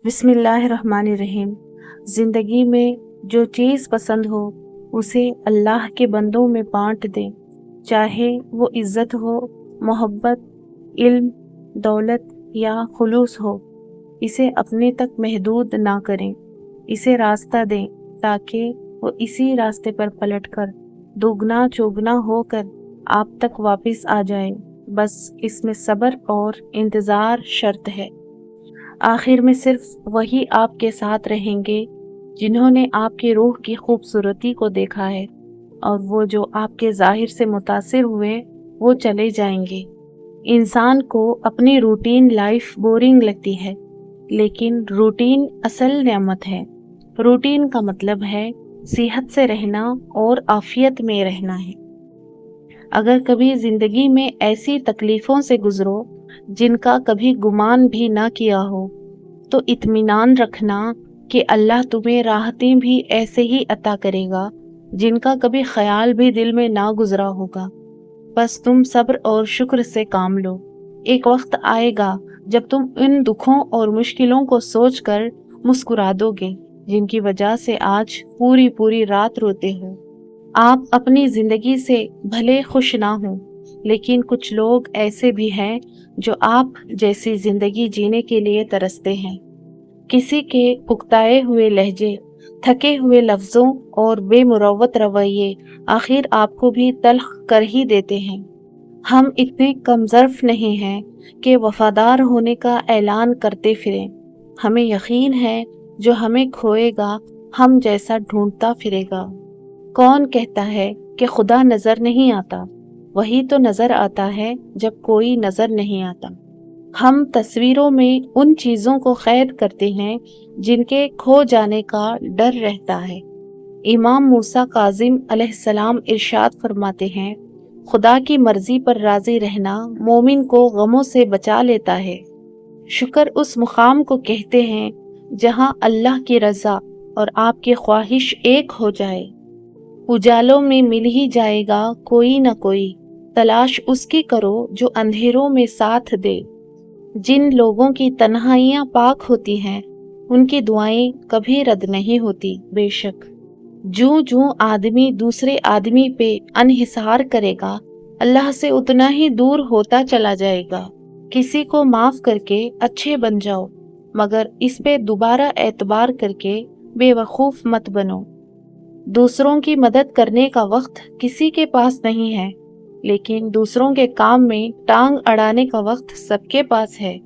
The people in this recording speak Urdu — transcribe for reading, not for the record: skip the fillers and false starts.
بسم اللہ الرحمن الرحیم۔ زندگی میں جو چیز پسند ہو اسے اللہ کے بندوں میں بانٹ دیں، چاہے وہ عزت ہو، محبت، علم، دولت یا خلوص ہو۔ اسے اپنے تک محدود نہ کریں، اسے راستہ دیں تاکہ وہ اسی راستے پر پلٹ کر دوگنا چوگنا ہو کر آپ تک واپس آ جائے۔ بس اس میں صبر اور انتظار شرط ہے۔ آخر میں صرف وہی آپ کے ساتھ رہیں گے جنہوں نے آپ کی روح کی خوبصورتی کو دیکھا ہے، اور وہ جو آپ کے ظاہر سے متاثر ہوئے وہ چلے جائیں گے۔ انسان کو اپنی روٹین لائف بورنگ لگتی ہے، لیکن روٹین اصل نعمت ہے۔ روٹین کا مطلب ہے صحت سے رہنا اور عافیت میں رہنا ہے۔ اگر کبھی زندگی میں ایسی تکلیفوں سے گزرو جن کا کبھی گمان بھی نہ کیا ہو، تو اطمینان رکھنا کہ اللہ تمہیں راحتیں بھی ایسے ہی عطا کرے گا جن کا کبھی خیال بھی دل میں نہ گزرا ہوگا۔ بس تم صبر اور شکر سے کام لو۔ ایک وقت آئے گا جب تم ان دکھوں اور مشکلوں کو سوچ کر مسکرا دو گے جن کی وجہ سے آج پوری رات روتے ہو۔ آپ اپنی زندگی سے بھلے خوش نہ ہوں، لیکن کچھ لوگ ایسے بھی ہیں جو آپ جیسی زندگی جینے کے لیے ترستے ہیں۔ کسی کے اکتائے ہوئے لہجے، تھکے ہوئے لفظوں اور بے مروت رویے آخر آپ کو بھی تلخ کر ہی دیتے ہیں۔ ہم اتنے کم ظرف نہیں ہیں کہ وفادار ہونے کا اعلان کرتے پھریں۔ ہمیں یقین ہے جو ہمیں کھوئے گا ہم جیسا ڈھونڈتا پھرے گا۔ کون کہتا ہے کہ خدا نظر نہیں آتا؟ وہی تو نظر آتا ہے جب کوئی نظر نہیں آتا۔ ہم تصویروں میں ان چیزوں کو قید کرتے ہیں جن کے کھو جانے کا ڈر رہتا ہے۔ امام موسیٰ کاظم علیہ السلام ارشاد فرماتے ہیں، خدا کی مرضی پر راضی رہنا مومن کو غموں سے بچا لیتا ہے۔ شکر اس مقام کو کہتے ہیں جہاں اللہ کی رضا اور آپ کی خواہش ایک ہو جائے۔ اجالوں میں مل ہی جائے گا کوئی نہ کوئی، تلاش اس کی کرو جو اندھیروں میں ساتھ دے۔ جن لوگوں کی تنہائیاں پاک ہوتی ہیں ان کی دعائیں کبھی رد نہیں ہوتی۔ بے شک جوں آدمی دوسرے آدمی پہ انحصار کرے گا، اللہ سے اتنا ہی دور ہوتا چلا جائے گا۔ کسی کو معاف کر کے اچھے بن جاؤ، مگر اس پہ دوبارہ اعتبار کر کے بے وقوف مت بنو۔ دوسروں کی مدد کرنے کا وقت کسی کے پاس نہیں ہے، لیکن دوسروں کے کام میں ٹانگ اڑانے کا وقت سب کے پاس ہے۔